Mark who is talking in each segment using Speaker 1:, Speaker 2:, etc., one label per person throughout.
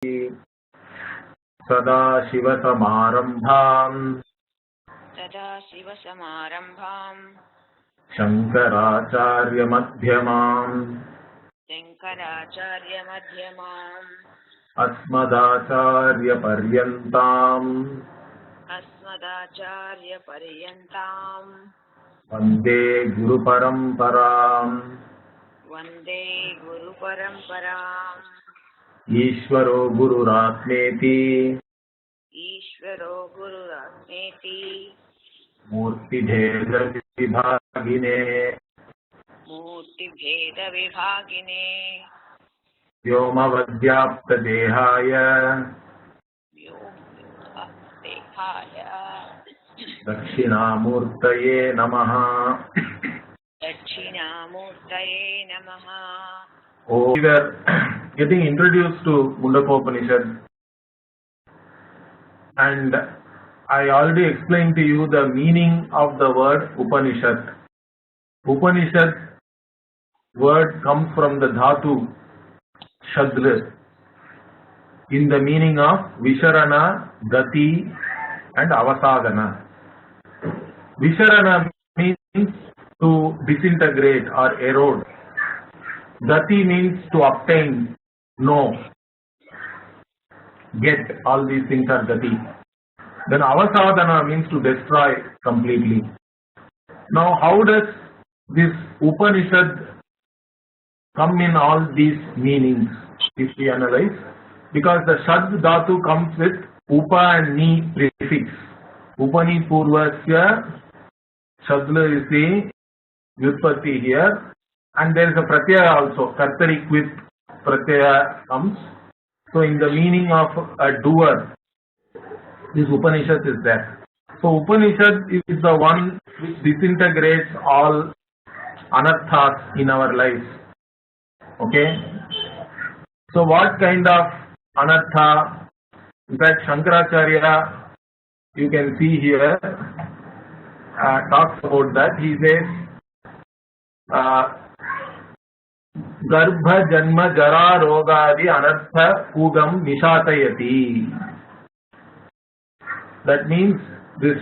Speaker 1: सदाशिवसमारम्भाम् शङ्कराचार्यमध्यमाम् अस्मदाचार्यपर्यन्ताम् वन्दे गुरुपरम्पराम् ईश्वरो गुरुरात्मेति मूर्तिभेदविभागिने व्योमवद्व्याप्तदेहाय दक्षिणामूर्तये नमः। Oh, we were getting introduced to Mundakopanishad, and I already explained to you the meaning of the word Upanishad. Upanishad word comes from the dhatu Shadra in the meaning of Visharana, Gati and Avasadana. Visharana means to disintegrate or erode. Gati means to obtain, know, get. All these things are Gati. Then Avasadana means to destroy completely. Now how does this Upanishad come in all these meanings if we analyze? Because the Shad Dhatu comes with Upa and Ni prefix. Upani Purvasya Shadla is the Vyutpatti here, and there is a Pratyaya also. Kartari with Pratyaya comes. So in the meaning of a doer, this Upanishad is there. So Upanishad is the one which disintegrates all anarthas in our lives. Okay? So what kind of anartha? In fact, Shankaracharya, you can see here, talks about that. He says, Garbha Janma Jara Rogadi Anartha Kugam Nishatayati. That means this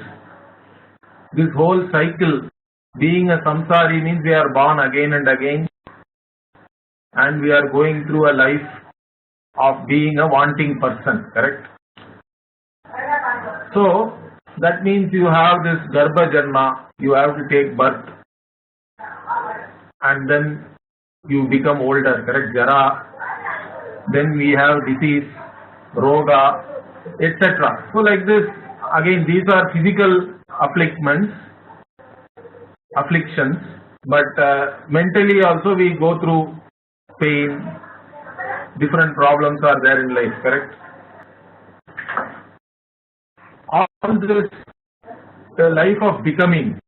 Speaker 1: whole cycle, being a samsari means we are born again and again, and we are going through a life of being a wanting person, correct? So that means you have this Garbha Janma, you have to take birth, and then you become older, correct? Jara, then we have disease, Roga, etc. So like this, again these are physical afflictions, but mentally also we go through pain, different problems are there in life, correct? All this, the life of becoming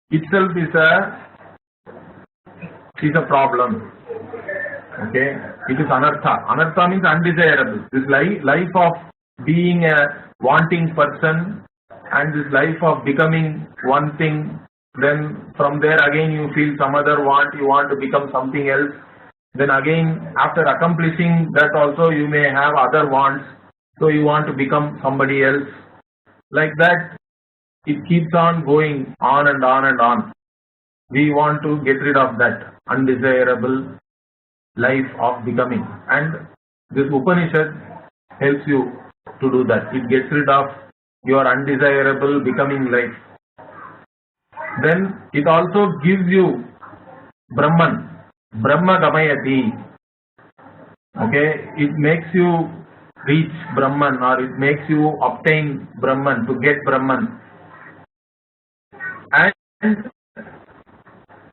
Speaker 1: itself is a problem. Okay, it is anartha. Anartha means undesirable. This life of being a wanting person and this life of becoming one thing, then from there again you feel some other want, you want to become something else. Then again, after accomplishing that also you may have other wants, so you want to become somebody else. Like that, it keeps on going on and on and on. We want to get rid of that undesirable life of becoming, and this Upanishad helps you to do that. It gets rid of your undesirable becoming life. Then it also gives you Brahman, Brahma Gamayati. Okay, it makes you reach Brahman, or it makes you obtain Brahman, to get Brahman. And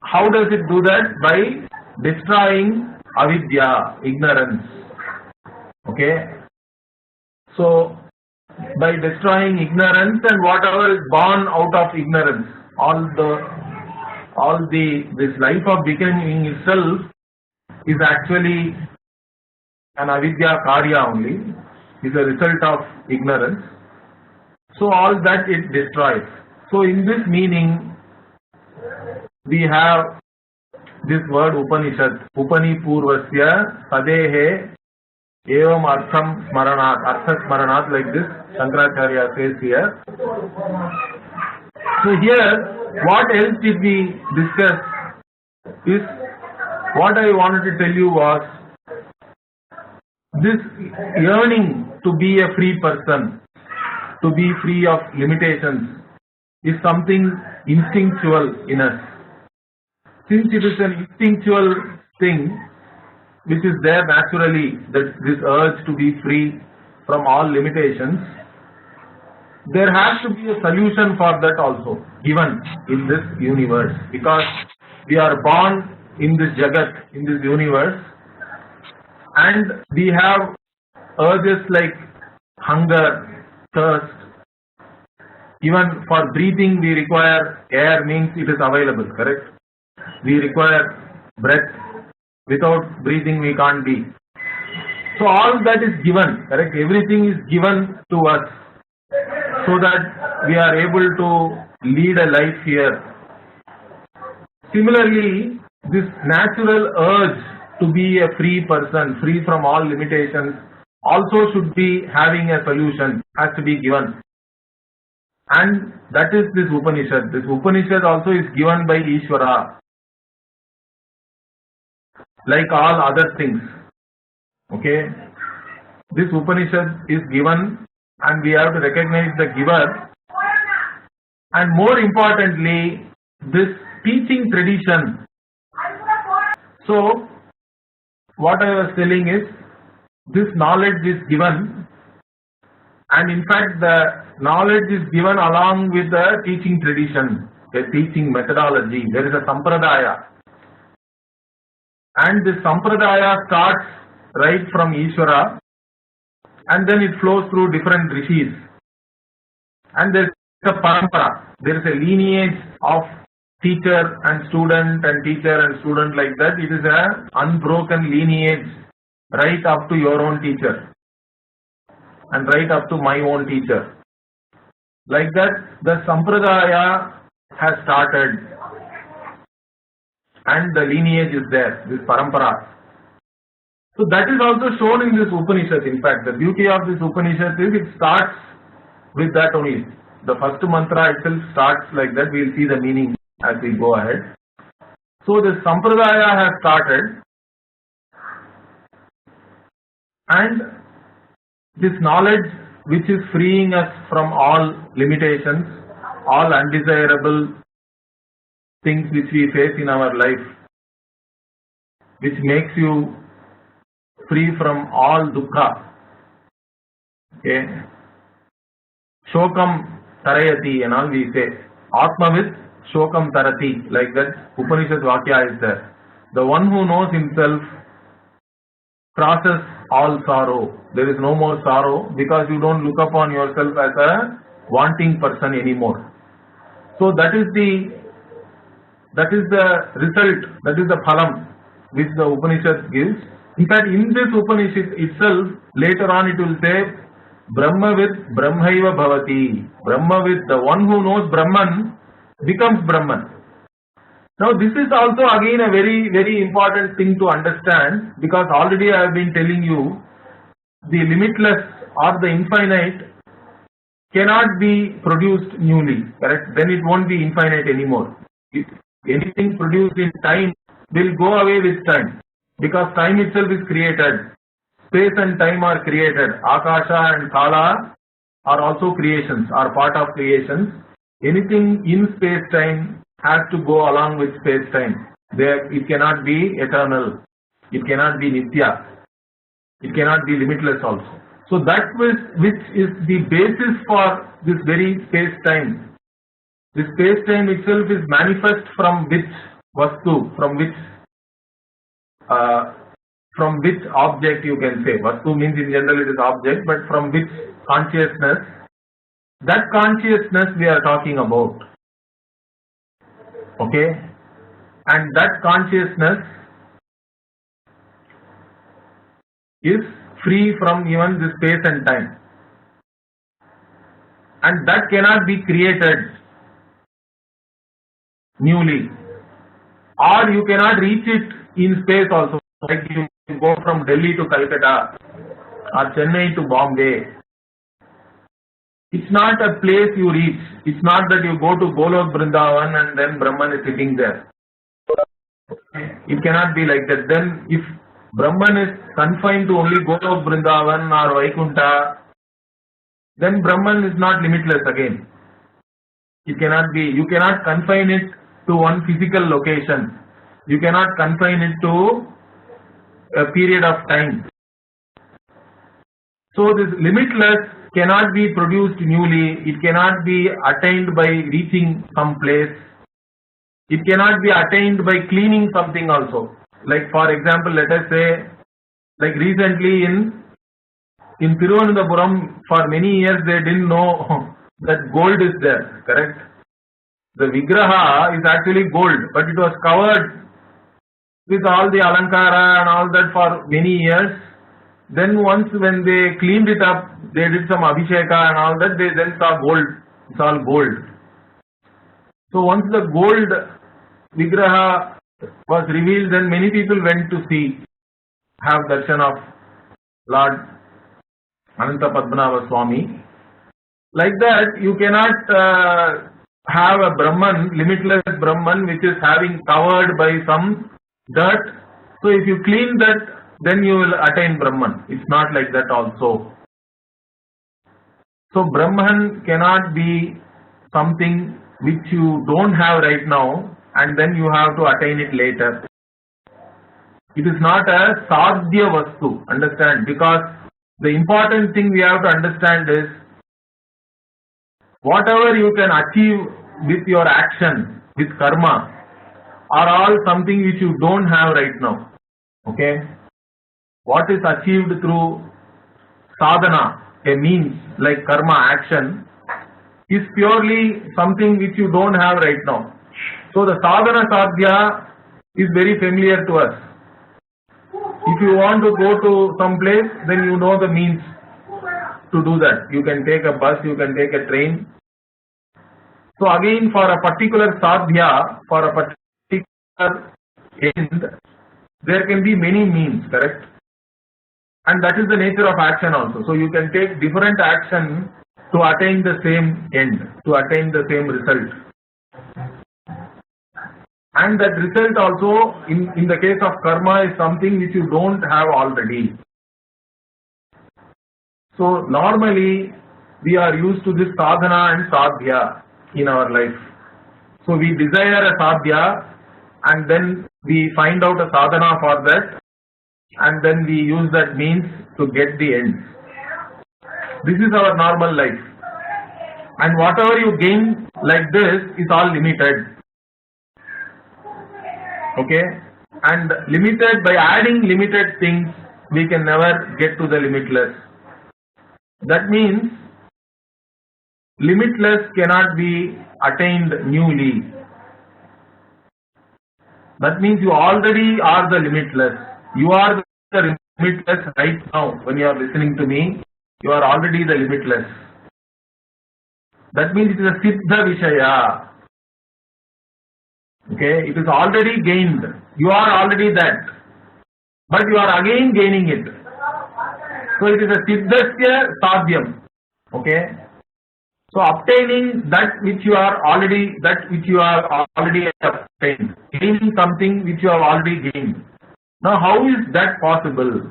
Speaker 1: how does it do that? By destroying avidya, ignorance. Okay, so by destroying ignorance and whatever is born out of ignorance, this life of becoming itself is actually an avidya karya only, is a result of ignorance. So all that it destroys. So in this meaning, we have this word Upanishad, Upani Purvasya Sadehe Evam Artham Smaranat, Artha Smaranat, like this, Shankaracharya says here. So here, what else did we discuss is, what I wanted to tell you was, this yearning to be a free person, to be free of limitations, is something instinctual in us. Since it is an instinctual thing, which is there naturally, that this urge to be free from all limitations, there has to be a solution for that also given in this universe, because we are born in this jagat, in this universe, and we have urges like hunger, thirst. Even for breathing we require air, means it is available, correct? We require breath. Without breathing we can't be. So all that is given, correct? Everything is given to us so that we are able to lead a life here. Similarly, this natural urge to be a free person, free from all limitations, also should be having a solution, has to be given. And that is this Upanishad. This Upanishad also is given by Isvara, like all other things. Okay? This Upanishad is given, and we have to recognize the giver, and more importantly, this teaching tradition. So, what I was telling is, this knowledge is given, and in fact the knowledge is given along with the teaching tradition, the teaching methodology. There is a sampradaya, and this sampradaya starts right from Isvara, and then it flows through different rishis, and there is a parampara, there is a lineage of teacher and student and teacher and student, like that. It is an unbroken lineage right up to your own teacher and right up to my own teacher. Like that, the sampradaya has started and the lineage is there, this parampara. So that is also shown in this Upanishad. In fact, the beauty of this Upanishad is it starts with that only. The first mantra itself starts like that. We will see the meaning as we go ahead. So the sampradaya has started, and this knowledge which is freeing us from all limitations, all undesirable things which we face in our life, which makes you free from all dukkha. Okay. Shokam tarayati and all we say. Atmavit shokam tarati, like that Upanishad Vakya is there. The one who knows himself crosses all sorrow. There is no more sorrow, because you don't look upon yourself as a wanting person anymore. So that is the result, that is the phalam which the Upanishad gives. In fact, in this Upanishad itself, later on it will say, Brahmavid Brahmaiva Bhavati. Brahmavid, the one who knows Brahman, becomes Brahman. Now this is also again a very, very important thing to understand, because already I have been telling you, the limitless or the infinite cannot be produced newly, correct? Then it won't be infinite anymore. If anything produced in time will go away with time, because time itself is created. Space and time are created. Akasha and Kala are also creations, are part of creations. Anything in space-time has to go along with space-time. It cannot be eternal. It cannot be nitya. It cannot be limitless also. So that which is the basis for this very space-time. This space-time itself is manifest from which vastu, from which object, you can say. Vastu means in general it is object, but from which consciousness. That consciousness we are talking about. Okay? And that consciousness is free from even the space and time. And that cannot be created newly. Or you cannot reach it in space also. Like you go from Delhi to Calcutta, or Chennai to Bombay. It's not a place you reach. It's not that you go to Golok Vrindavan and then Brahman is sitting there. It cannot be like that. Then if Brahman is confined to only Golok Vrindavan or Vaikunta, then Brahman is not limitless again. It cannot be. You cannot confine it to one physical location. You cannot confine it to a period of time. So this limitless cannot be produced newly. It cannot be attained by reaching some place. It cannot be attained by cleaning something also. Like for example, let us say, like recently in Thiruvananthapuram, for many years they didn't know that gold is there, correct? The Vigraha is actually gold, but it was covered with all the Alankara and all that for many years. Then once when they cleaned it up, they did some Abhisheka and all that, they then saw gold. It's all gold. So once the gold Vigraha was revealed, then many people went to see, have darshan of Lord Ananta Padmanabha Swami. Like that, you cannot have a Brahman, limitless Brahman, which is having covered by some dirt. So if you clean that, then you will attain Brahman. It's not like that also. So Brahman cannot be something which you don't have right now and then you have to attain it later. It is not a sadhya vastu, understand, because the important thing we have to understand is whatever you can achieve with your action, with karma, are all something which you don't have right now. Okay? What is achieved through sadhana, a means like karma, action, is purely something which you don't have right now. So the sadhana sadhya is very familiar to us. If you want to go to some place, then you know the means to do that. You can take a bus, you can take a train. So again, for a particular sadhya, for a particular end, there can be many means, correct? And that is the nature of action also. So you can take different action to attain the same end, to attain the same result. And that result also, in the case of karma, is something which you don't have already. So normally, we are used to this sadhana and sadhya in our life. So we desire a sadhya and then we find out a sadhana for that and then we use that means to get the ends. This is our normal life. And whatever you gain like this is all limited. Okay? And limited, by adding limited things, we can never get to the limitless. That means limitless cannot be attained newly. That means you already are the limitless. You are the limitless right now. When you are listening to me, you are already the limitless. That means it is a siddha vishaya. Okay, it is already gained. You are already that. But you are again gaining it. So it is a siddhasya sadhyam. Okay. So obtaining that which you are already, obtained, gaining something which you have already gained. Now how is that possible?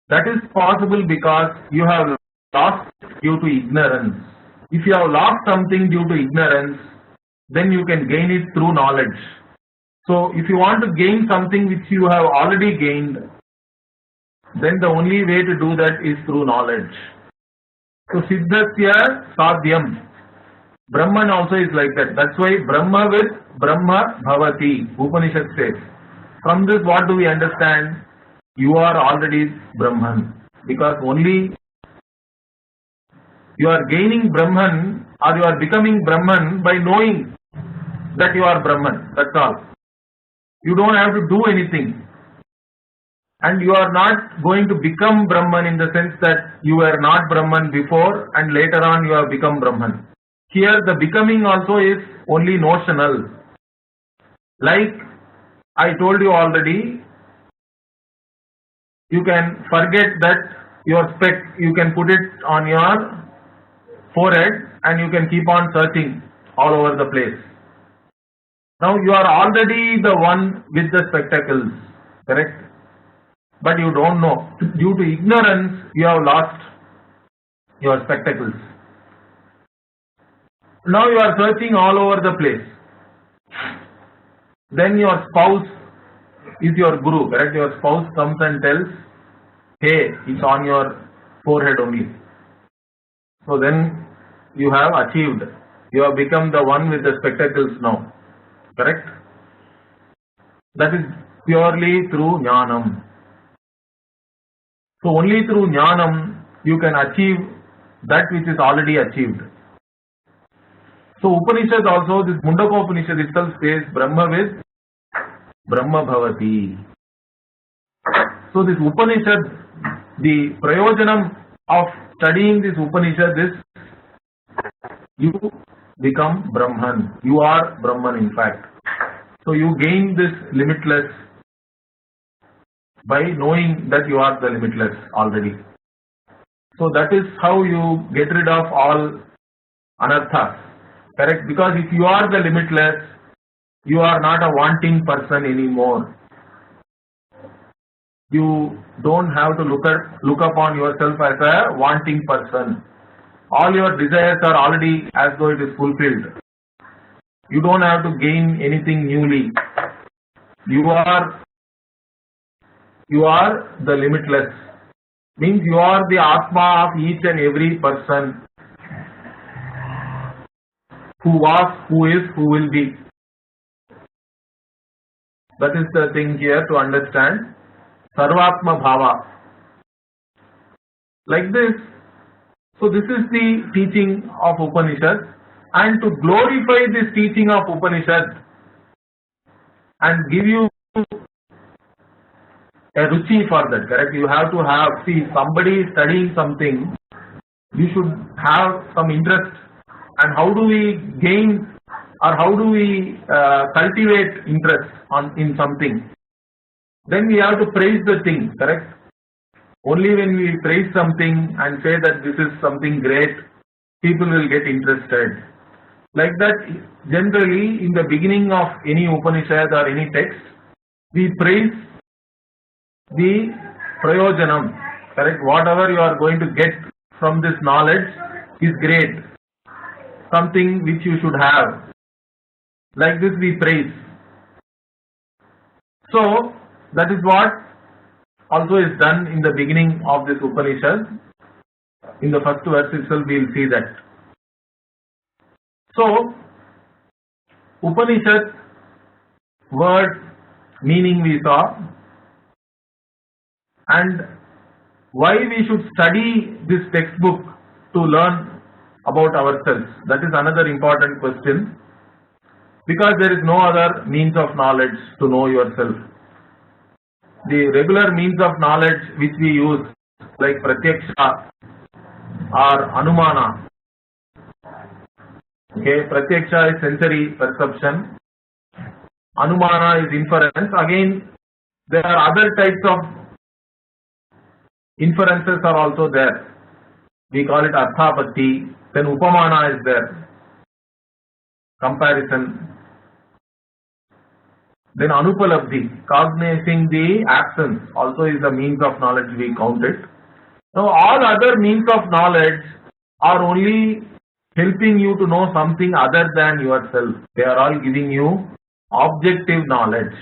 Speaker 1: That is possible because you have lost due to ignorance. If you have lost something due to ignorance, then you can gain it through knowledge. So if you want to gain something which you have already gained, then the only way to do that is through knowledge. So siddhasya sadhyam. Brahman also is like that. That's why Brahma with Brahma bhavati. Upanishad says. From this what do we understand? You are already Brahman. Because only you are gaining Brahman or you are becoming Brahman by knowing that you are Brahman. That's all. You don't have to do anything. And you are not going to become Brahman in the sense that you were not Brahman before and later on you have become Brahman. Here the becoming also is only notional. Like I told you already, you can forget that your spec, you can put it on your forehead and you can keep on searching all over the place. Now you are already the one with the spectacles, correct? But you don't know. Due to ignorance, you have lost your spectacles. Now you are searching all over the place. Then your spouse is your guru, correct? Your spouse comes and tells, hey, it's on your forehead only. So then you have achieved. You have become the one with the spectacles now, correct? That is purely through jnanam. So only through jnanam you can achieve that which is already achieved. So Upanishad also, this Mundaka-Upanishad itself says Brahmavid Brahma Bhavati. So this Upanishad, the prayojanam of studying this Upanishad is you become Brahman. You are Brahman in fact. So you gain this limitless by knowing that you are the limitless already. So that is how you get rid of all anarthas, correct? Because if you are the limitless, you are not a wanting person anymore. You don't have to look upon yourself as a wanting person. All your desires are already as though it is fulfilled. You don't have to gain anything newly. You are the limitless. Means you are the Atma of each and every person who was, who is, who will be. That is the thing here to understand. Sarvatma Bhava. Like this. So this is the teaching of Upanishad, and to glorify this teaching of Upanishad and give you a ruchi for that, correct? You have to have, see, somebody studying something, you should have some interest. And how do we gain or how do we cultivate interest in something? Then we have to praise the thing, correct? Only when we praise something and say that this is something great, people will get interested. Like that, generally in the beginning of any Upanishad or any text, we praise the prayojanam, correct? Whatever you are going to get from this knowledge is great, something which you should have. Like this we praise. So that is what also is done in the beginning of this Upanishad. In the first verse itself we will see that. So Upanishad word meaning we saw, and why we should study this textbook to learn about ourselves. That is another important question, because there is no other means of knowledge to know yourself. The regular means of knowledge which we use, like pratyaksha or anumana. Okay, pratyaksha is sensory perception, anumana is inference. Again, there are other types of inferences are also there. We call it arthapatti. Then upamana is there, comparison. Then anupalabdhi, cognizing the absence, also is a means of knowledge, we count it. Now all other means of knowledge are only helping you to know something other than yourself. They are all giving you objective knowledge.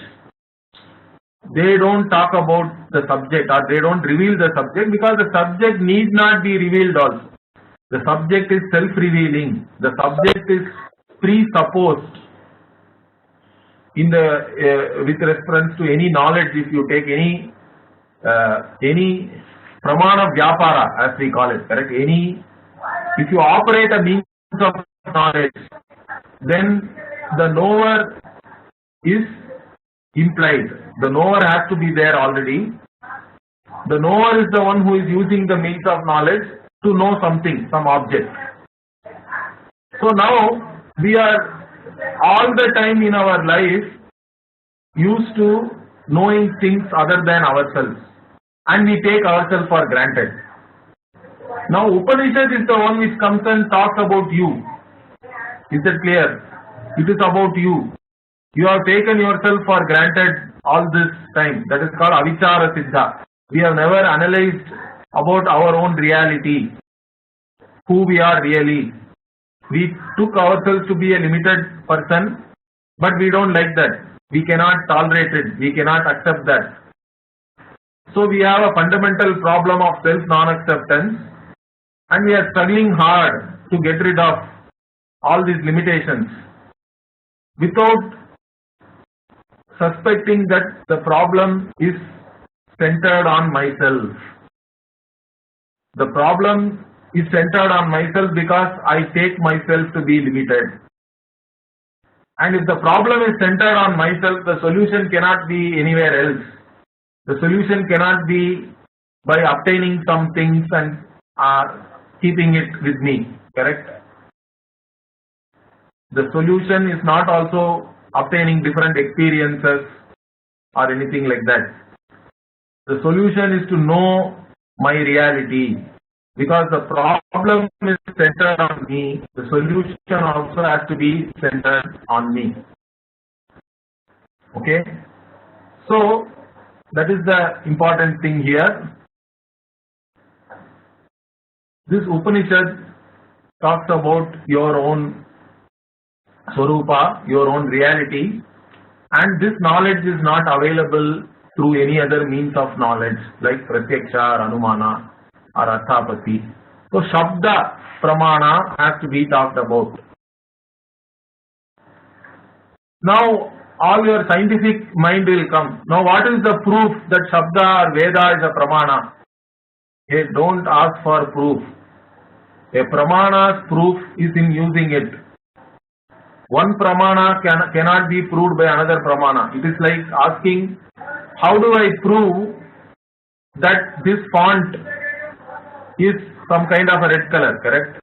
Speaker 1: They don't talk about the subject, or they don't reveal the subject, because the subject need not be revealed also. The subject is self-revealing. The subject is presupposed in the with reference to any knowledge. If you take any pramana vyapara, as we call it, correct? If you operate a means of knowledge, then the knower is implied. The knower has to be there already. The knower is the one who is using the means of knowledge to know something, some object. So now we are all the time in our life used to knowing things other than ourselves, and we take ourselves for granted. Now Upanishad is the one which comes and talks about you. Is that clear? It is about you. You have taken yourself for granted all this time. That is called avichara siddha. We have never analyzed about our own reality, who we are really. We took ourselves to be a limited person, but we don't like that. We cannot tolerate it. We cannot accept that. So we have a fundamental problem of self-non-acceptance, and we are struggling hard to get rid of all these limitations without suspecting that the problem is centered on myself. The problem is centered on myself because I take myself to be limited. And if the problem is centered on myself, the solution cannot be anywhere else. The solution cannot be by obtaining some things and keeping it with me, correct? The solution is not also obtaining different experiences or anything like that. The solution is to know my reality, because the problem is centered on me. The solution also has to be centered on me. Okay? So that is the important thing here. This Upanishad talks about your own Swarupa, your own reality, and this knowledge is not available through any other means of knowledge like Pratyaksha or Anumana or Arthapati. So Shabda Pramana has to be talked about. Now all your scientific mind will come. Now what is the proof that Shabda or Veda is a Pramana? Hey, don't ask for proof. A Pramana's proof is in using it. One Pramana cannot be proved by another Pramana. It is like asking, how do I prove that this font is some kind of a red color, correct?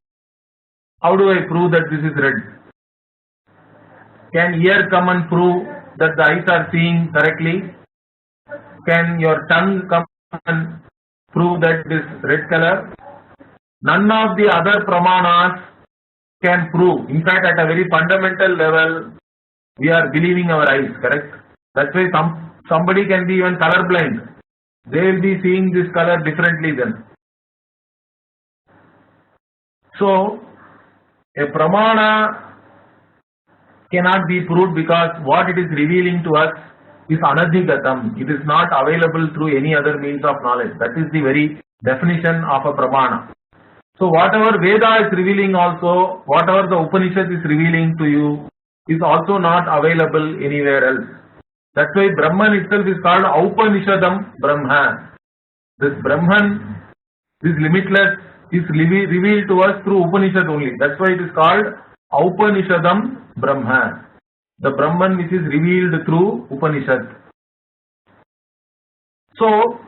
Speaker 1: How do I prove that this is red? Can ear come and prove that the eyes are seeing correctly? Can your tongue come and prove that this red color? None of the other Pramanas can prove. In fact, at a very fundamental level, we are believing our eyes, correct? That's why somebody can be even colorblind. They will be seeing this color differently then. So, a Pramana cannot be proved because what it is revealing to us is anadhigatam. It is not available through any other means of knowledge. That is the very definition of a Pramana. So whatever Veda is revealing also, whatever the Upanishad is revealing to you is also not available anywhere else. That's why Brahman itself is called Upanishadam Brahma. This Brahman, this limitless, is revealed to us through Upanishad only. That's why it is called Upanishadam Brahma. The Brahman which is revealed through Upanishad. So,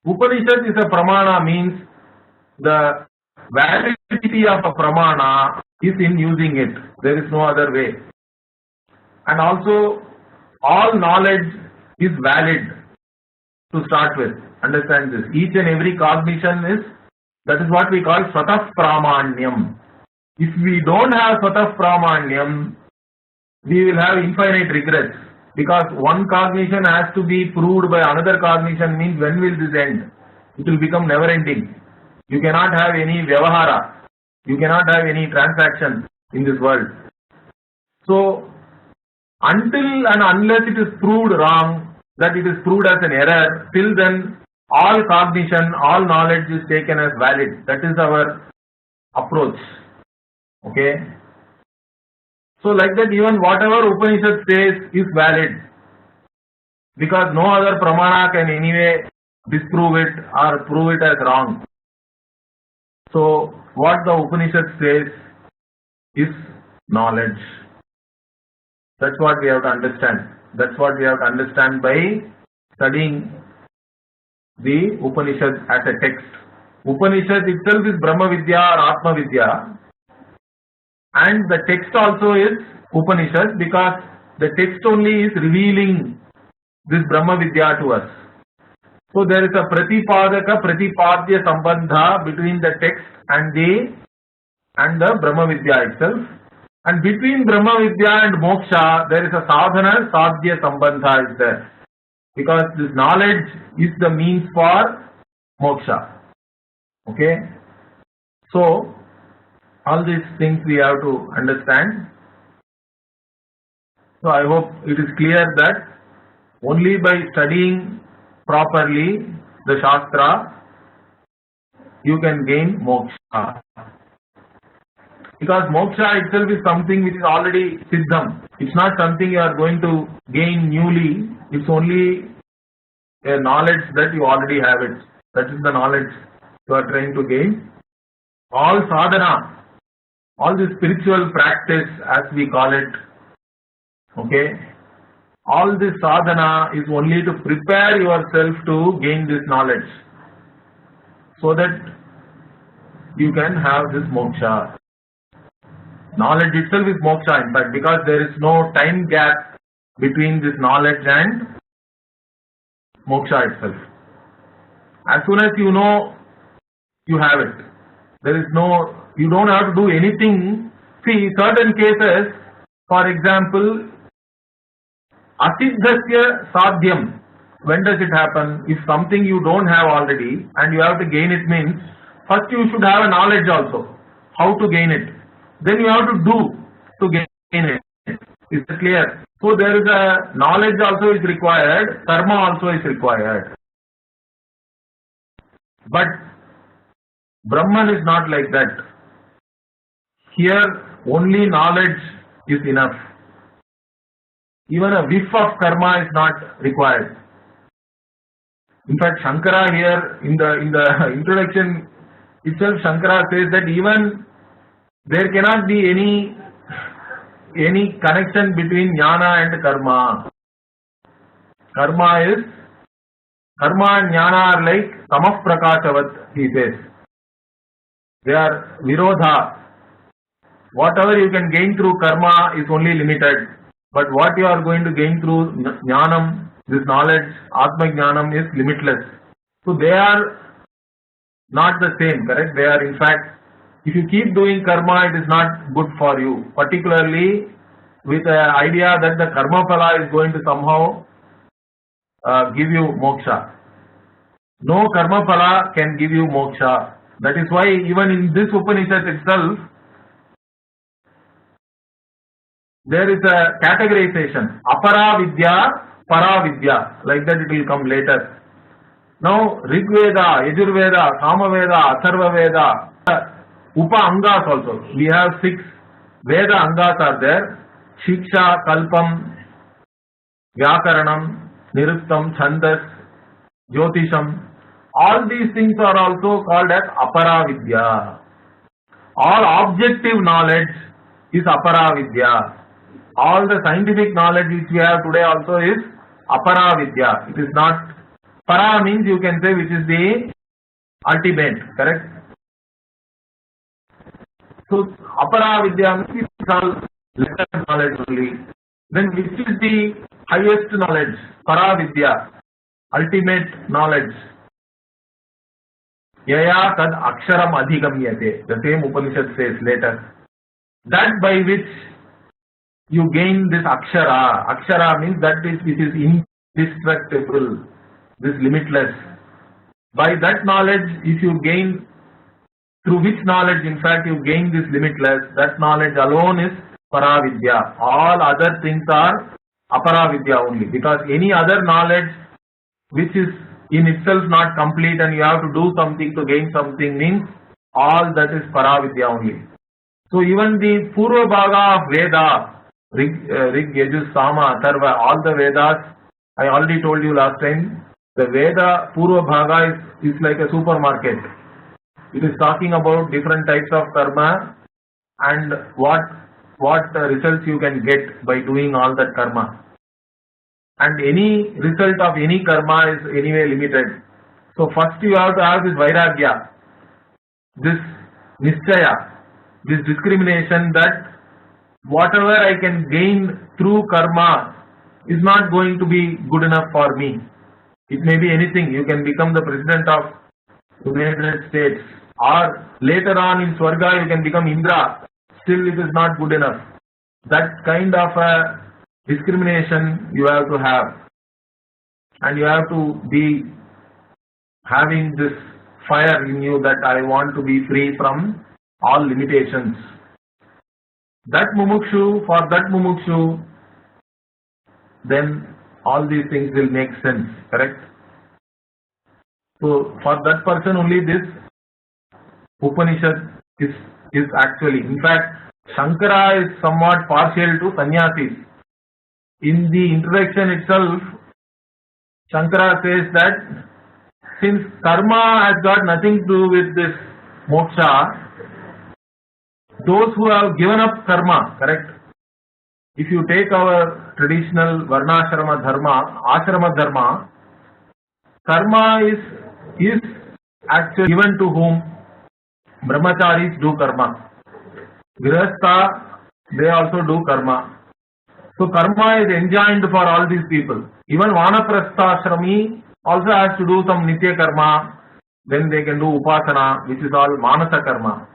Speaker 1: Upanishad is a Pramana, means the validity of a Pramana is in using it. There is no other way. And also, all knowledge is valid to start with. Understand this. Each and every cognition is, that is what we call Swatah Pramanyam. If we don't have Swatah Pramanyam, we will have infinite regrets. Because one cognition has to be proved by another cognition, means when will this end? It will become never ending. You cannot have any vyavahara. You cannot have any transaction in this world. So, until and unless it is proved wrong, that it is proved as an error, till then all cognition, all knowledge is taken as valid. That is our approach. Okay. So like that, even whatever Upanishad says is valid, because no other Pramana can anyway disprove it or prove it as wrong. So what the Upanishad says is knowledge. That's what we have to understand. That's what we have to understand by studying the Upanishad as a text. Upanishad itself is Brahma Vidya or Atma Vidya, and the text also is Upanishad, because the text only is revealing this Brahma Vidya to us. So there is a pratipadaka pratipadya sambandha between the text and the Brahma Vidya itself. And between Brahma Vidya and moksha, there is a sadhana sadhya sambandha is there. Because this knowledge is the means for moksha. Okay? So, all these things we have to understand. So, I hope it is clear that only by studying properly the Shastra, you can gain moksha. Because moksha itself is something which is already siddham. It's not something you are going to gain newly. It's only a knowledge that you already have it. That is the knowledge you are trying to gain. All sadhana, all this spiritual practice as we call it, okay, all this sadhana is only to prepare yourself to gain this knowledge so that you can have this moksha. Knowledge itself is moksha in fact, because there is no time gap between this knowledge and moksha itself. As soon as you know, you have it. There is no, you don't have to do anything. See, certain cases, for example, asiddhasya sadhyam. When does it happen? If something you don't have already and you have to gain it means, first you should have a knowledge also, how to gain it. Then you have to do to gain it. Is it clear? So there is a knowledge also is required, karma also is required. But Brahman is not like that. Here only knowledge is enough. Even a whiff of karma is not required. In fact, Shankara here in the introduction itself, Shankara says that even there cannot be any connection between jnana and karma. Karma and jnana are like samah prakashavat, he says. They are virodha. Whatever you can gain through karma is only limited. But what you are going to gain through jnanam, this knowledge, atma jnanam is limitless. So they are not the same, correct? They are in fact, if you keep doing karma, it is not good for you. Particularly with the idea that the karma phala is going to somehow give you moksha. No karma phala can give you moksha. That is why even in this Upanishad itself, there is a categorization. Apara Vidya, Para Vidya. Like that it will come later. Now Rig Veda, Yajur Veda, Sama Veda, Atharva Veda, Upa Angas also. We have 6 Veda Angas are there. Shiksha, Kalpam, Vyakaranam, Niruttam, Chandas, Jyotisham. All these things are also called as Apara Vidya. All objective knowledge is Apara Vidya. All the scientific knowledge which we have today also is Apara Vidya. It is not, Para means you can say which is the ultimate, correct? So Apara Vidya means it's all lesser knowledge only. Then which is the highest knowledge? Para Vidya, ultimate knowledge. Yaya tad aksharam adhigamyate. The same Upanishad says later. That by which you gain this akshara. Akshara means that which is indestructible, this limitless. By that knowledge, if you gain, through which knowledge in fact you gain this limitless, that knowledge alone is Paravidya. All other things are Aparavidya only. Because any other knowledge which is in itself not complete and you have to do something to gain something means all that is Paravidya only. So even the Purva Bhaga of Veda, Rig, Yajus, Sama, Atharva, all the Vedas, I already told you last time, the Veda Purva Bhaga is like a supermarket. It is talking about different types of karma and what results you can get by doing all that karma. And any result of any karma is anyway limited. So first you have to have this Vairagya, this Nischaya, this discrimination that whatever I can gain through karma is not going to be good enough for me. It may be anything. You can become the president of United States, or later on in Swarga you can become Indra. Still it is not good enough. That kind of a discrimination you have to have, and you have to be having this fire in you that I want to be free from all limitations. That mumukshu, for that mumukshu, then all these things will make sense, correct? So for that person only this Upanishad is actually, in fact, Shankara is somewhat partial to sannyasis. In the introduction itself, Shankara says that since karma has got nothing to do with this moksha, those who have given up karma, correct? If you take our traditional varnashrama dharma, ashrama dharma, karma is actually given to whom? Brahmacharis do karma. Grihastha, they also do karma. So karma is enjoined for all these people. Even Vanaprastha ashrami also has to do some nitya karma. Then they can do upasana, which is all manasa karma.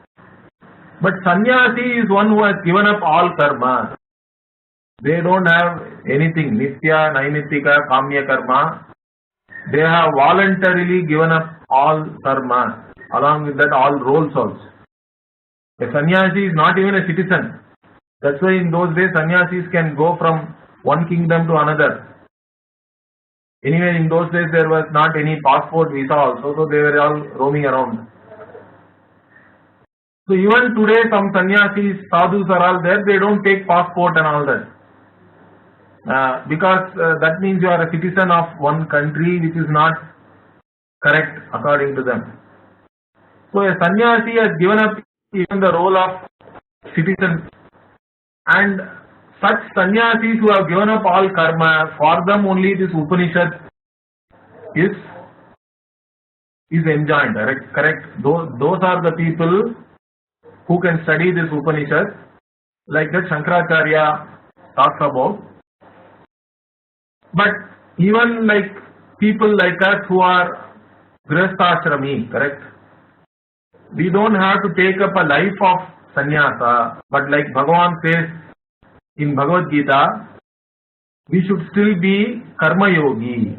Speaker 1: But sannyasi is one who has given up all karma. They don't have anything, nitya, naimitika, kamya karma. They have voluntarily given up all karma. Along with that, all roles also. A sannyasi is not even a citizen. That's why in those days sannyasis can go from one kingdom to another. Anyway, in those days there was not any passport, visa also, so they were all roaming around. So even today some sannyasis, sadhus are all there, they don't take passport and all that. Because that means you are a citizen of one country which is not correct according to them. So a sannyasi has given up even the role of citizen, and such sannyasis who have given up all karma, for them only this Upanishad is enjoined, correct? Those are the people who can study this Upanishad, like that Shankaracharya talks about. But even like people like us who are grihastha-ashrami, correct? We don't have to take up a life of sannyasa, but like Bhagavan says in Bhagavad Gita, we should still be karma yogi.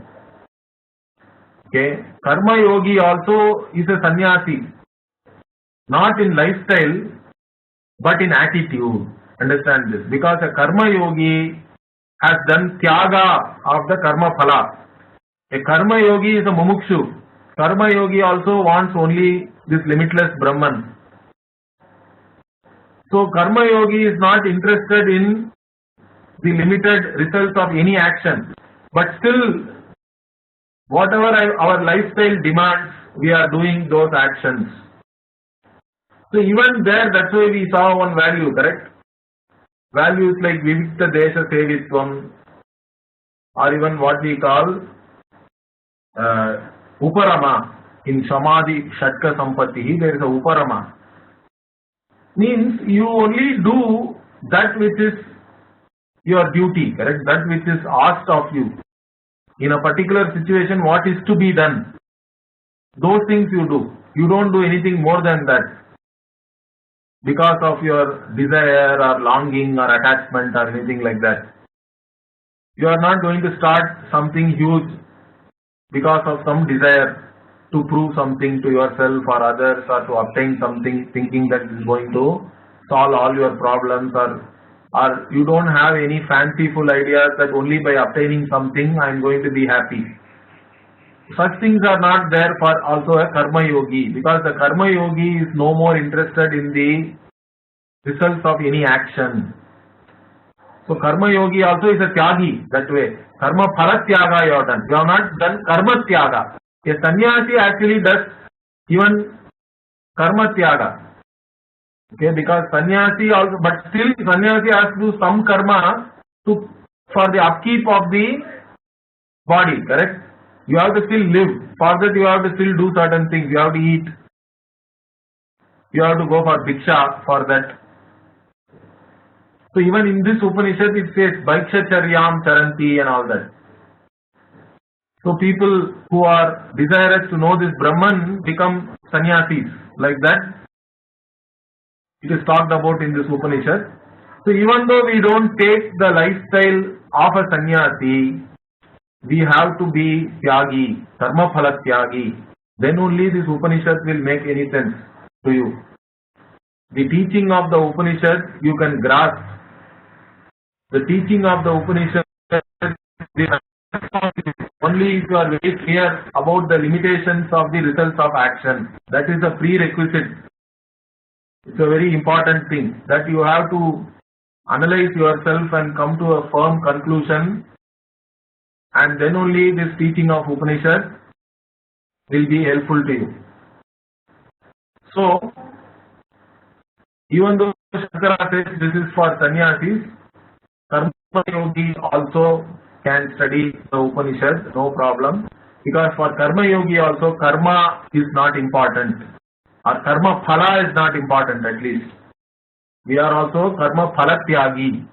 Speaker 1: Okay, karma yogi also is a sannyasi, not in lifestyle but in attitude. Understand this, because a karma yogi has done tyaga of the karma phala. A karma yogi is a mumukshu. Karma yogi also wants only this limitless Brahman. So karma yogi is not interested in the limited results of any action, but still whatever our lifestyle demands, we are doing those actions. So even there, that's why we saw one value, correct? Values like Vivikta Desha Sevitvam, or even what we call Uparama. In Samadhi Shatka Sampatti, there is a Uparama. Means you only do that which is your duty, correct? That which is asked of you. In a particular situation, what is to be done? Those things you do. You don't do anything more than that, because of your desire or longing or attachment or anything like that. You are not going to start something huge because of some desire to prove something to yourself or others, or to obtain something thinking that is going to solve all your problems, or you don't have any fanciful ideas that only by obtaining something I am going to be happy. Such things are not there for also a karma yogi, because the karma yogi is no more interested in the results of any action. So karma yogi also is a tyagi that way. Karma phala tyaga you have done. You have not done karma tyaga. A sannyasi actually does even karma tyaga. Okay, because sannyasi also, but still sannyasi has to do some karma for the upkeep of the body, correct? You have to still live. For that you have to still do certain things. You have to eat. You have to go for bhiksha for that. So even in this Upanishad it says Bhaikshacharyaam charanti and all that. So people who are desirous to know this Brahman become sannyasis. Like that it is talked about in this Upanishad. So even though we don't take the lifestyle of a sannyasi, we have to be tyagi, karma phala tyagi. Then only this Upanishad will make any sense to you. The teaching of the Upanishad you can grasp. The teaching of the Upanishad only if you are very clear about the limitations of the results of action. That is a prerequisite. It's a very important thing that you have to analyze yourself and come to a firm conclusion, and then only this teaching of Upanishad will be helpful to you. So, even though Shankara says this is for sannyasis, Karma Yogi also can study the Upanishad, no problem, because for Karma Yogi also karma is not important, or karma phala is not important at least. We are also karma phala tyagi,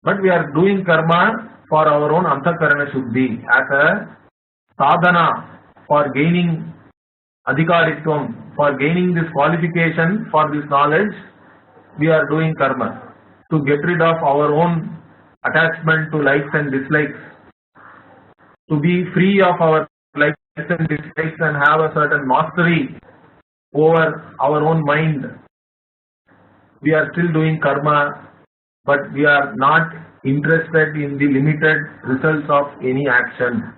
Speaker 1: but we are doing karma for our own antakarana shuddhi as a sadhana for gaining adhikaritvam, for gaining this qualification for this knowledge. We are doing karma to get rid of our own attachment to likes and dislikes, to be free of our likes and dislikes and have a certain mastery over our own mind. We are still doing karma, but we are not interested in the limited results of any action.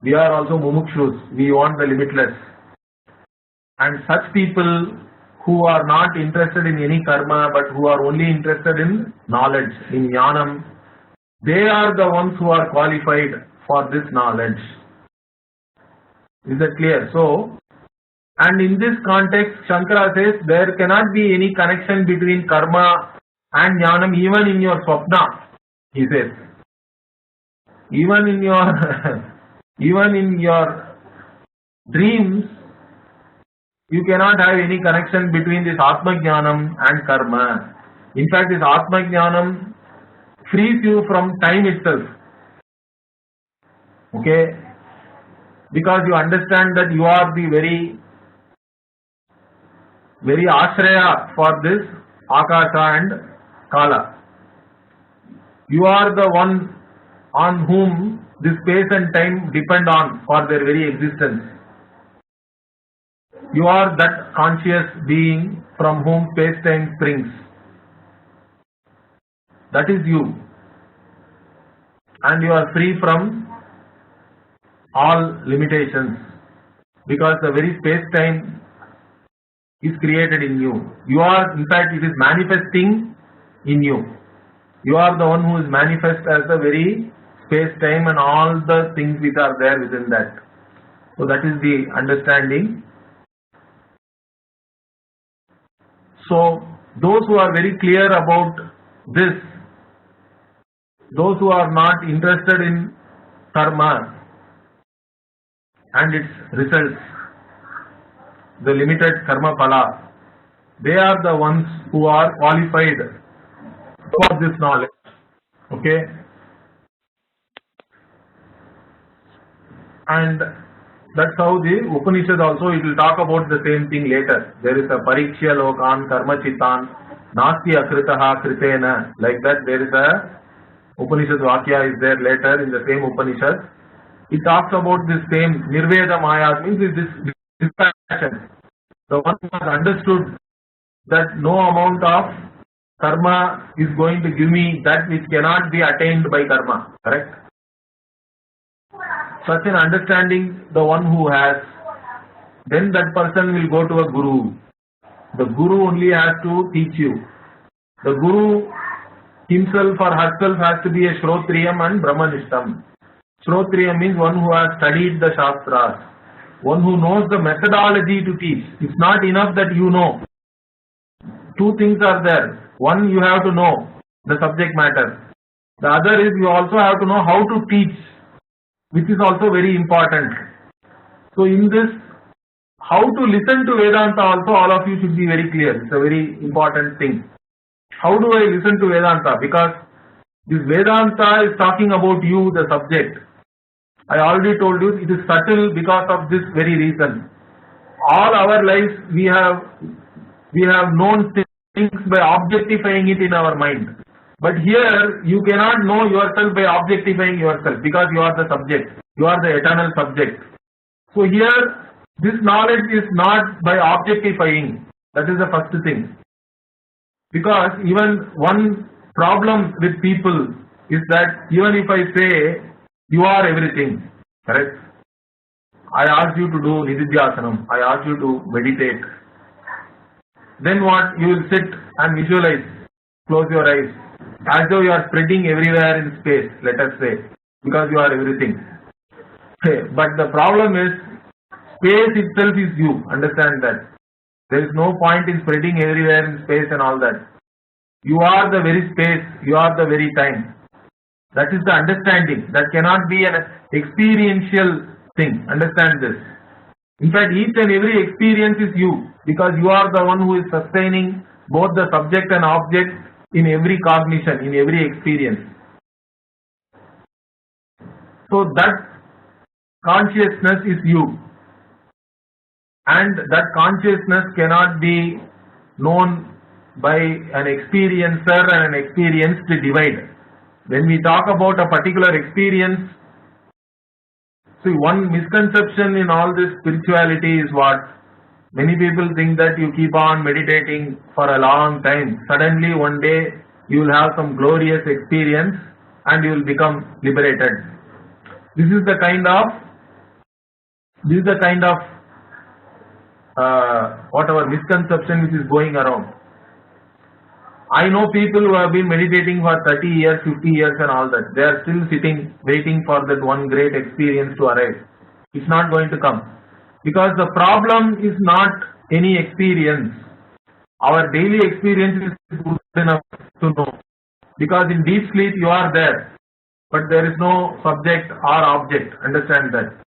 Speaker 1: We are also mumukshus, we want the limitless. And such people who are not interested in any karma but who are only interested in knowledge, in jnanam, they are the ones who are qualified for this knowledge. Is that clear? So, and in this context, Shankara says there cannot be any connection between karma and jnanam even in your swapna. He says, even in your dreams, you cannot have any connection between this Atma Jnanam and karma. In fact, this Atma Jnanam frees you from time itself. Okay? Because you understand that you are the very ashraya for this Akasha and Kala. You are the one on whom this space and time depend on for their very existence. You are that conscious being from whom space-time springs. That is you. And you are free from all limitations because the very space-time is created in you. You are, in fact, it is manifesting in you. You are the one who is manifest as the very space-time and all the things which are there within that. So that is the understanding. So those who are very clear about this, those who are not interested in karma and its results, the limited karma phala, they are the ones who are qualified for this knowledge. Okay? And that's how the Upanishad also, it will talk about the same thing later. There is a parikshya lokan karma chitan nasti akritaha kritena. Like that there is a Upanishad Vakya is there later in the same Upanishad. It talks about this same Nirveda Maya, means this dispassion. The one who has understood that no amount of karma is going to give me that which cannot be attained by karma. Correct? Such an understanding the one who has, then that person will go to a guru. The guru only has to teach you. The guru himself or herself has to be a Shrotriyam and Brahmanishtam. Shrotriyam means one who has studied the Shastras, one who knows the methodology to teach. It's not enough that you know. Two things are there. One, you have to know the subject matter. The other is you also have to know how to teach, which is also very important. So in this, how to listen to Vedanta also, all of you should be very clear. It's a very important thing. How do I listen to Vedanta? Because this Vedanta is talking about you, the subject. I already told you it is subtle because of this very reason. All our lives we have known things by objectifying it in our mind. But here you cannot know yourself by objectifying yourself because you are the subject. You are the eternal subject. So here this knowledge is not by objectifying. That is the first thing. Because even one problem with people is that even if I say you are everything, correct? I ask you to do nididhyasanam, I ask you to meditate. Then what? You will sit and visualize, close your eyes, as though you are spreading everywhere in space, let us say, because you are everything. But the problem is, space itself is you, understand that. There is no point in spreading everywhere in space and all that. You are the very space, you are the very time. That is the understanding. That cannot be an experiential thing. Understand this. In fact, each and every experience is you, because you are the one who is sustaining both the subject and object in every cognition, in every experience. So that consciousness is you. And that consciousness cannot be known by an experiencer and an experienced divide. When we talk about a particular experience, see, one misconception in all this spirituality is what? Many people think that you keep on meditating for a long time. Suddenly one day you will have some glorious experience and you will become liberated. This is the kind of whatever misconception which is going around. I know people who have been meditating for 30 years, 50 years and all that. They are still sitting, waiting for that one great experience to arrive. It's not going to come. Because the problem is not any experience. Our daily experience is good enough to know. Because in deep sleep you are there, but there is no subject or object. Understand that.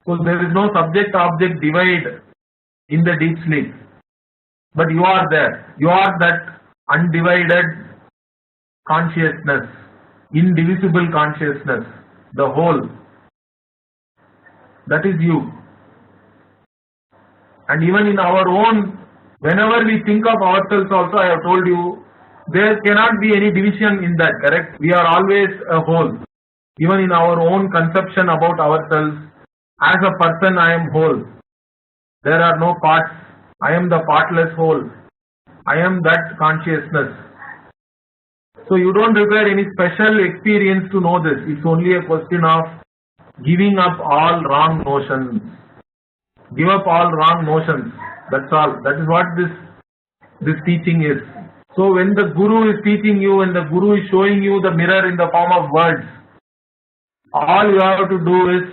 Speaker 1: So there is no subject-object divide in the deep sleep. But you are there. You are that undivided consciousness, indivisible consciousness, the whole. That is you. And even in our own, whenever we think of ourselves also, I have told you, there cannot be any division in that, correct? We are always a whole. Even in our own conception about ourselves, as a person I am whole. There are no parts. I am the partless whole. I am that consciousness. So you don't require any special experience to know this. It's only a question of giving up all wrong notions. Give up all wrong notions. That's all. That is what this teaching is. So when the Guru is teaching you and the Guru is showing you the mirror in the form of words, all you have to do is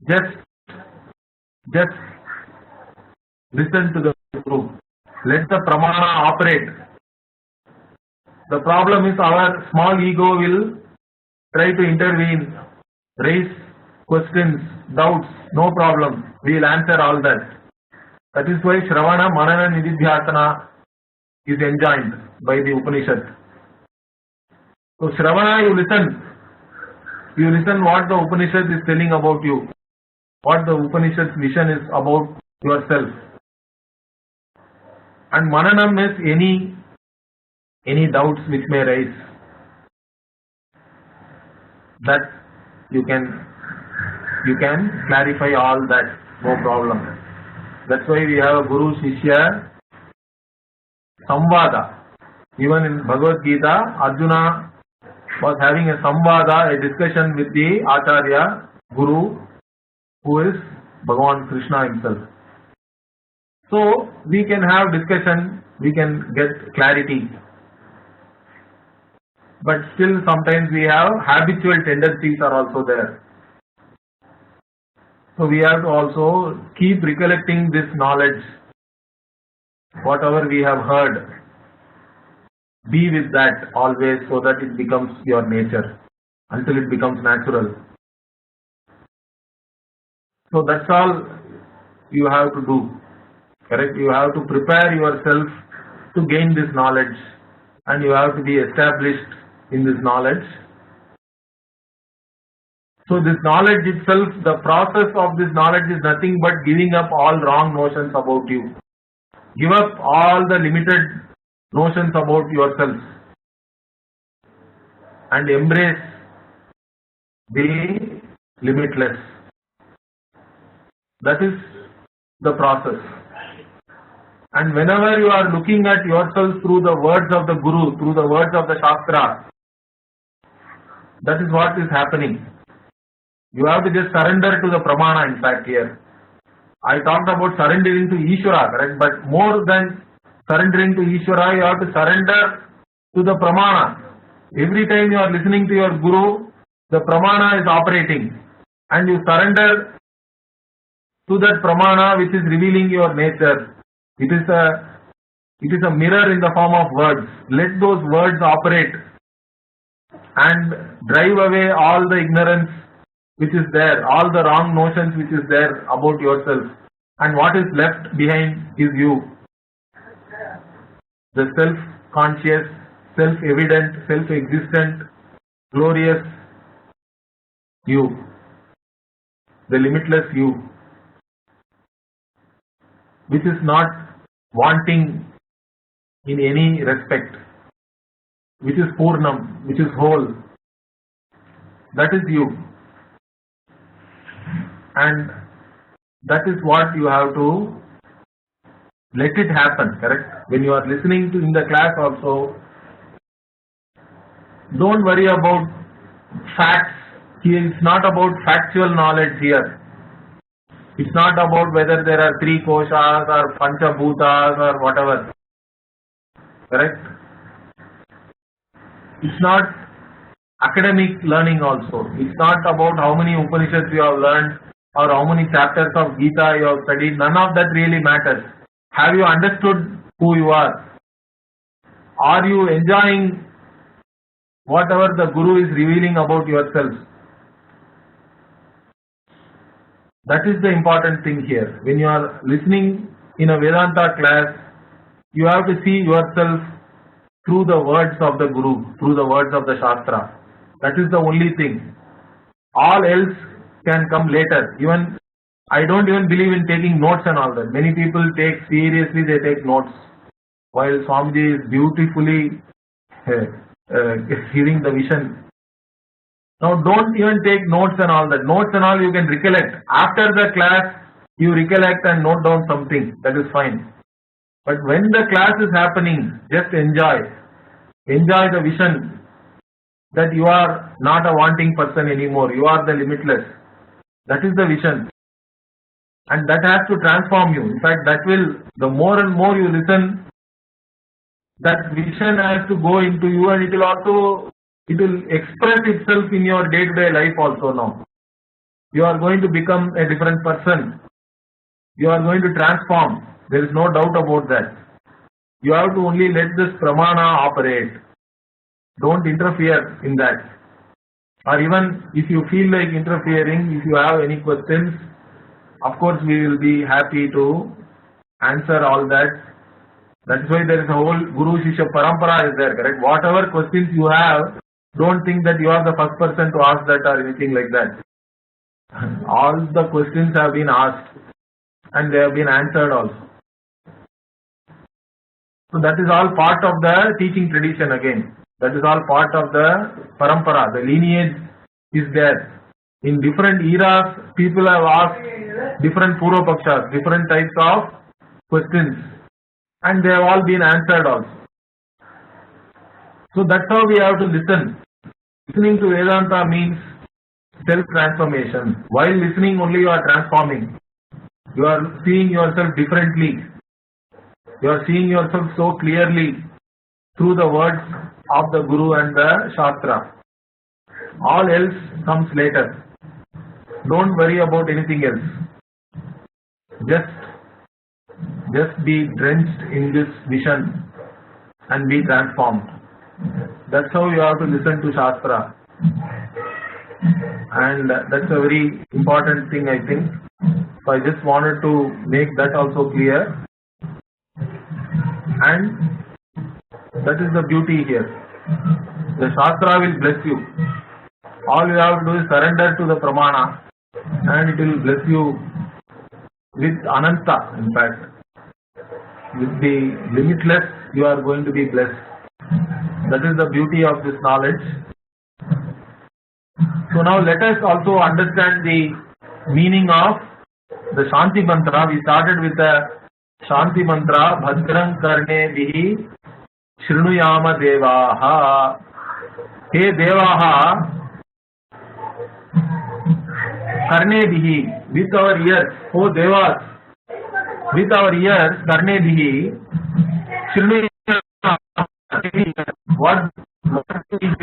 Speaker 1: just listen to the Guru. Let the pramana operate. The problem is our small ego will try to intervene, raise questions, doubts. No problem. We will answer all that. That is why Shravana, Manana, Nididhyasana is enjoined by the Upanishad. So Shravana, you listen. You listen what the Upanishad is telling about you. What the Upanishad's vision is about yourself. And Mananam is any doubts which may rise. That you can clarify all that, no problem. That's why we have a Guru Shishya Samvada. Even in Bhagavad Gita, Arjuna was having a Samvada, a discussion with the Acharya, Guru, who is Bhagavan Krishna himself. So we can have discussion, we can get clarity. But still sometimes we have habitual tendencies are also there. So we have to also keep recollecting this knowledge, whatever we have heard. Be with that always so that it becomes your nature, until it becomes natural. So that's all you have to do. Correct? You have to prepare yourself to gain this knowledge, and you have to be established in this knowledge. So this knowledge itself, the process of this knowledge is nothing but giving up all wrong notions about you. Give up all the limited notions about yourself and embrace the limitless. That is the process. And whenever you are looking at yourself through the words of the Guru, through the words of the Shastra, that is what is happening. You have to just surrender to the Pramana, in fact, here. I talked about surrendering to Isvara, correct? But more than surrendering to Isvara, you have to surrender to the Pramana. Every time you are listening to your Guru, the Pramana is operating. And you surrender to that Pramana which is revealing your nature. It is a mirror in the form of words. Let those words operate and drive away all the ignorance which is there, all the wrong notions which is there about yourself. And what is left behind is you. The self-conscious, self-evident, self-existent, glorious you. The limitless you, which is not wanting in any respect, which is Purnam, which is whole. That is you. And that is what you have to let it happen, correct? When you are listening to in the class also, don't worry about facts. Here it's not about factual knowledge here. It's not about whether there are 3 koshas or panchabhutas or whatever. Correct? It's not academic learning also. It's not about how many Upanishads you have learned or how many chapters of Gita you have studied. None of that really matters. Have you understood who you are? Are you enjoying whatever the Guru is revealing about yourself? That is the important thing here. When you are listening in a Vedanta class, you have to see yourself through the words of the Guru, through the words of the Shastra. That is the only thing. All else can come later. Even I don't even believe in taking notes and all that. Many people take seriously, they take notes. While Swamiji is beautifully giving the vision. Now don't even take notes and all that. Notes and all you can recollect. After the class, you recollect and note down something. That is fine. But when the class is happening, just enjoy. Enjoy the vision that you are not a wanting person anymore. You are the limitless. That is the vision. And that has to transform you. In fact, that will, the more and more you listen, that vision has to go into you, and it will also, it will express itself in your day-to-day life also now. You are going to become a different person. You are going to transform. There is no doubt about that. You have to only let this pramana operate. Don't interfere in that. Or even if you feel like interfering, if you have any questions, of course we will be happy to answer all that. That's why there is a whole Guru Shishya Parampara is there, correct? Whatever questions you have, don't think that you are the first person to ask that or anything like that. All the questions have been asked and they have been answered also. So that is all part of the teaching tradition again. That is all part of the parampara. The lineage is there. In different eras, people have asked different Purva Pakshas, different types of questions, and they have all been answered also. So that's how we have to listen. Listening to Vedanta means self-transformation. While listening only you are transforming. You are seeing yourself differently. You are seeing yourself so clearly through the words of the Guru and the Shastra. All else comes later. Don't worry about anything else. Just be drenched in this vision and be transformed. That's how you have to listen to Shastra. And that's a very important thing, I think. So I just wanted to make that also clear. And that is the beauty here. The Shastra will bless you. All you have to do is surrender to the pramana and it will bless you with ananta, in fact. With the limitless, you are going to be blessed. That is the beauty of this knowledge. So now let us also understand the meaning of the Shanti Mantra. We started with the Shanti Mantra, Bhadram Karne Bihi Shrunuyama Devaha. Hey Devaha, Karne Bihi, with our ears, oh Devas, with our ears, Karne Bihi, Shrunuyama. What is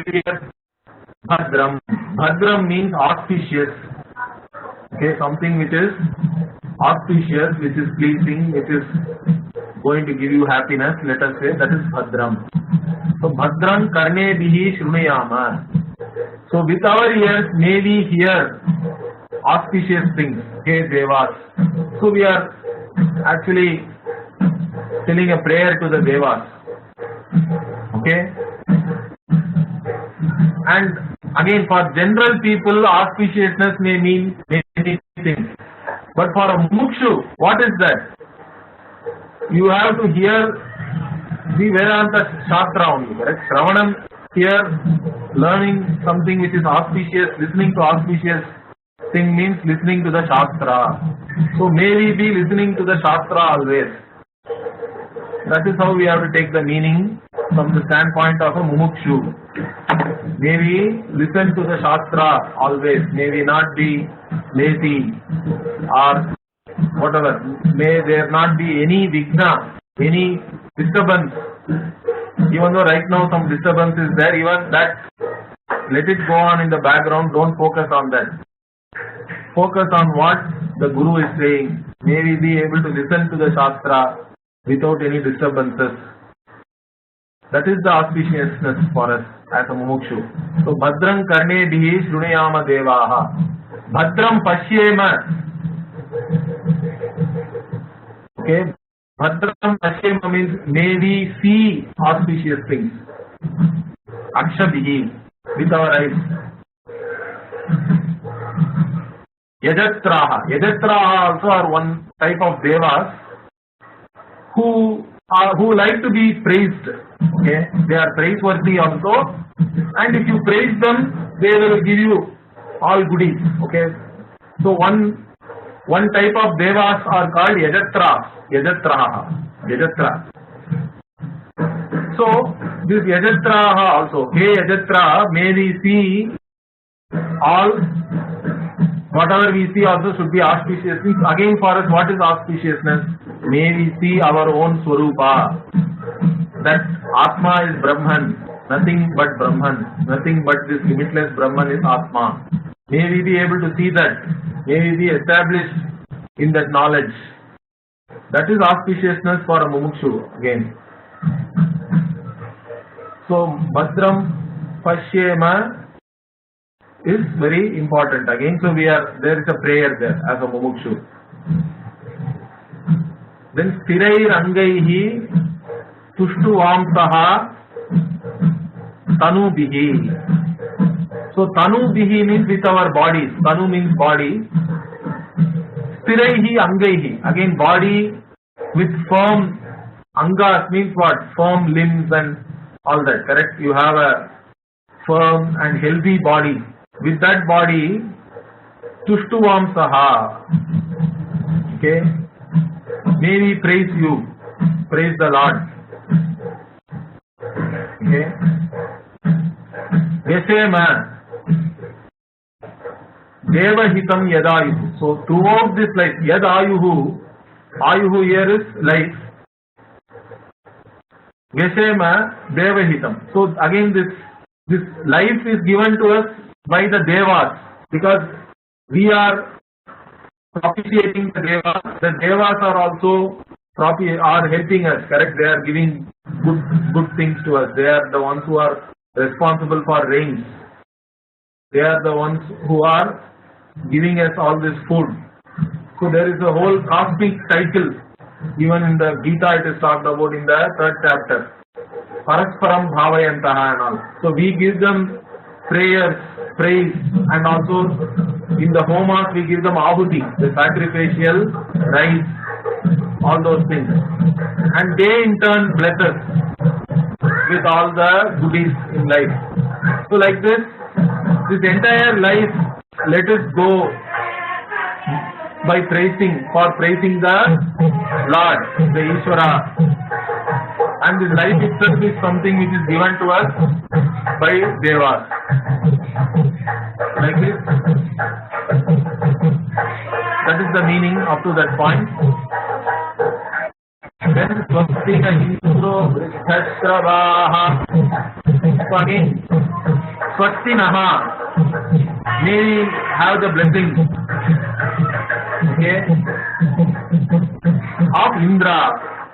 Speaker 1: Bhadram? Bhadram means auspicious. Okay, something which is auspicious, which is pleasing, which is going to give you happiness, let us say, that is Bhadram. So Bhadram Karne Bihi Shrunuyama. So with our ears may we hear auspicious things. Okay, Devas. So we are actually telling a prayer to the Devas. Okay. And again, for general people, auspiciousness may mean many things. But for a mumukshu, what is that? You have to hear the Vedanta Shastra only, correct? Shravanam, here, learning something which is auspicious, listening to auspicious thing means listening to the Shastra. So may we be listening to the Shastra always. That is how we have to take the meaning from the standpoint of a mumukshu. May we listen to the Shastra always. May we not be lazy or whatever. May there not be any vigna, any disturbance. Even though right now some disturbance is there, even that, let it go on in the background. Don't focus on that. Focus on what the Guru is saying. May we be able to listen to the Shastra without any disturbances. That is the auspiciousness for us as a mumukshu. So Bhadram Karne Bihi Shrunuyama Devaha. Bhadram Pashyema. Okay. Bhadram Pashyema means may we see auspicious things. Akshabihi, with our eyes. Yajatraha. Yajatraha also are one type of devas who like to be praised. Okay, they are praiseworthy also, and if you praise them, they will give you all goodies. Okay, so one type of devas are called Yajatra. So this Yajatra also. Hey Yajatra, may we see all. Whatever we see also should be auspicious. Again for us, what is auspiciousness? May we see our own Swarupa. That Atma is Brahman. Nothing but Brahman. Nothing but this limitless Brahman is Atma. May we be able to see that. May we be established in that knowledge. That is auspiciousness for a mumukshu again. So Bhadram Pashyema is very important again. So there is a prayer there as a mumukshu. Then Stirair Angaihi Tushtu Vamsaha Tanu Bihi. So Tanu Bihi means with our bodies. Tanu means body. Stiraihi Angaihi. Again body with firm. Angas means what? Firm limbs and all that. Correct? You have a firm and healthy body. With that body, Tushtuvam Saha. Okay. May we praise you. Praise the Lord. Okay. Vesema. Devahitam Yadayuhu. So throughout this life, Yadayuhu. Ayuhu here is life. Vesema Devahitam. So again this life is given to us by the Devas, because we are propitiating the Devas. The Devas are also helping us, correct? They are giving good things to us. They are the ones who are responsible for rains. They are the ones who are giving us all this food. So there is a whole cosmic cycle. Even in the Gita it is talked about in the 3rd chapter. Parasparam Bhavayantaha and all. So we give them prayers, praise, and also in the homas we give them ahuti, the sacrificial rites, all those things. And they in turn bless us with all the goodies in life. So like this entire life, let us go by praising the Lord, the Isvara. And this life itself is something which is given to us by Devas. Like this. That is the meaning up to that point. Then Swastina Indro Vrishashravaha. So again, Swastinaha. May we have the blessing, okay, of Indra,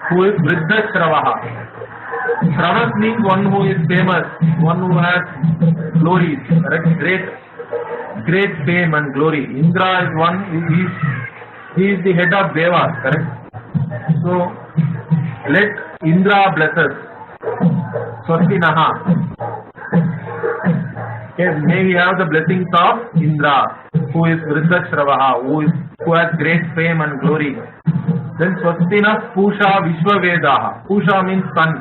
Speaker 1: who is Vriddha-Shravaha. Shravas means one who is famous, one who has glories, correct? Great fame and glory. Indra is one, he is the head of Devas, correct? So, let Indra bless us. Swastinaha. Okay, may we have the blessings of Indra, who is Vriddha-Shravaha, who has great fame and glory. Then Swastina Pusha Vishwavedaha. Pusha means sun.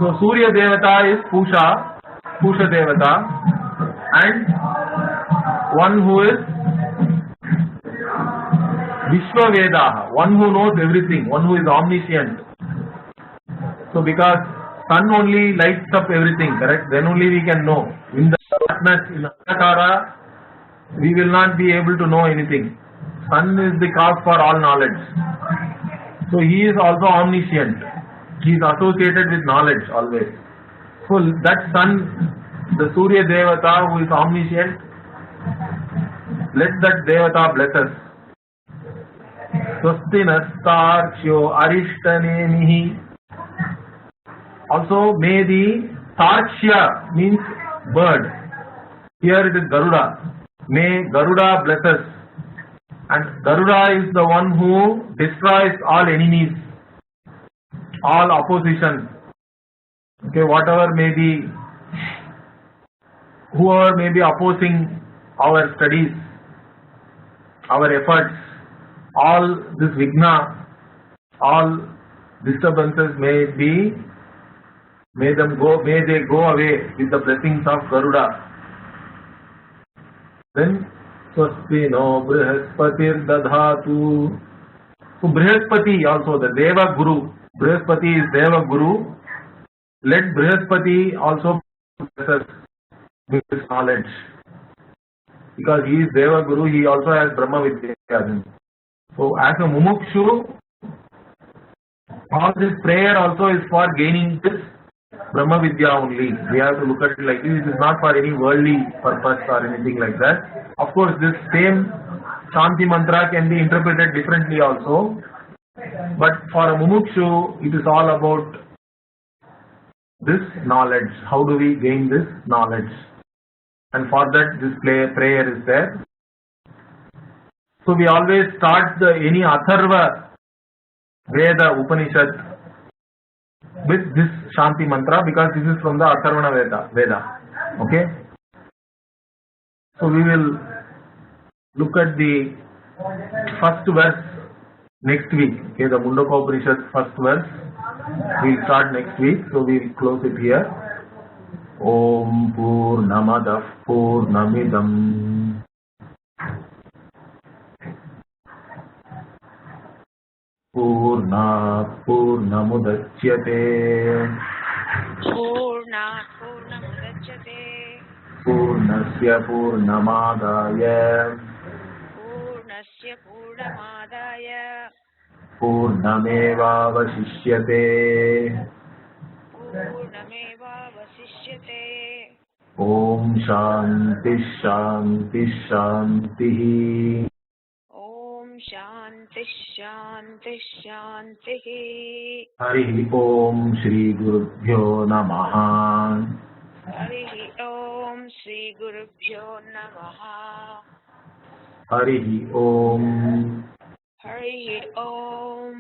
Speaker 1: So Surya Devata is Pusha Devata, and one who is Vishwavedaha, one who knows everything, one who is omniscient. So because sun only lights up everything, correct? Then only we can know. In the darkness, in Andhakara, we will not be able to know anything. Sun is the cause for all knowledge. So he is also omniscient. He is associated with knowledge always. So that sun, the Surya Devata who is omniscient, let that Devata bless us. Swastinastarchyo Arishtanemihi. Also, may the Tarshya means bird. Here it is Garuda. May Garuda bless us. And Garuda is the one who destroys all enemies, all opposition. Okay, whatever may be, whoever may be opposing our studies, our efforts, all this vigna, all disturbances may they go away with the blessings of Garuda. Then Swastino Brihaspati Dadhatu. So Brihaspati also, the Deva Guru. Brihaspati is Deva Guru. Let Brihaspati also bless us with his knowledge. Because he is Deva Guru, he also has Brahma Vidya. So as a Mumukshu, all this prayer also is for gaining this Brahma Vidya only. We have to look at it like this. It is not for any worldly purpose or anything like that. Of course, this same Shanti mantra can be interpreted differently also. But for a Mumukshu, it is all about this knowledge. How do we gain this knowledge? And for that, this prayer is there. So we always start any Atharva Veda Upanishad with this Shanti mantra, because this is from the Atharvana Veda. Okay? So we will look at the first verse next week. Okay, the Mundaka-Upanishad first verse. We will start next week, so we will close it here. Om Purnamadah Purnamidam Purnat Purnamudachyate Purnasya Purnamadaya Purnamevavasishyate. Om Shanti Shanti Shanti.
Speaker 2: Om Shanti Shanti Shanti.
Speaker 1: Hari Om Shri Gurubhyo Namaha.
Speaker 2: Hari Om Shri Gurubhyo Namaha.
Speaker 1: Hari Om.
Speaker 2: Hari Om.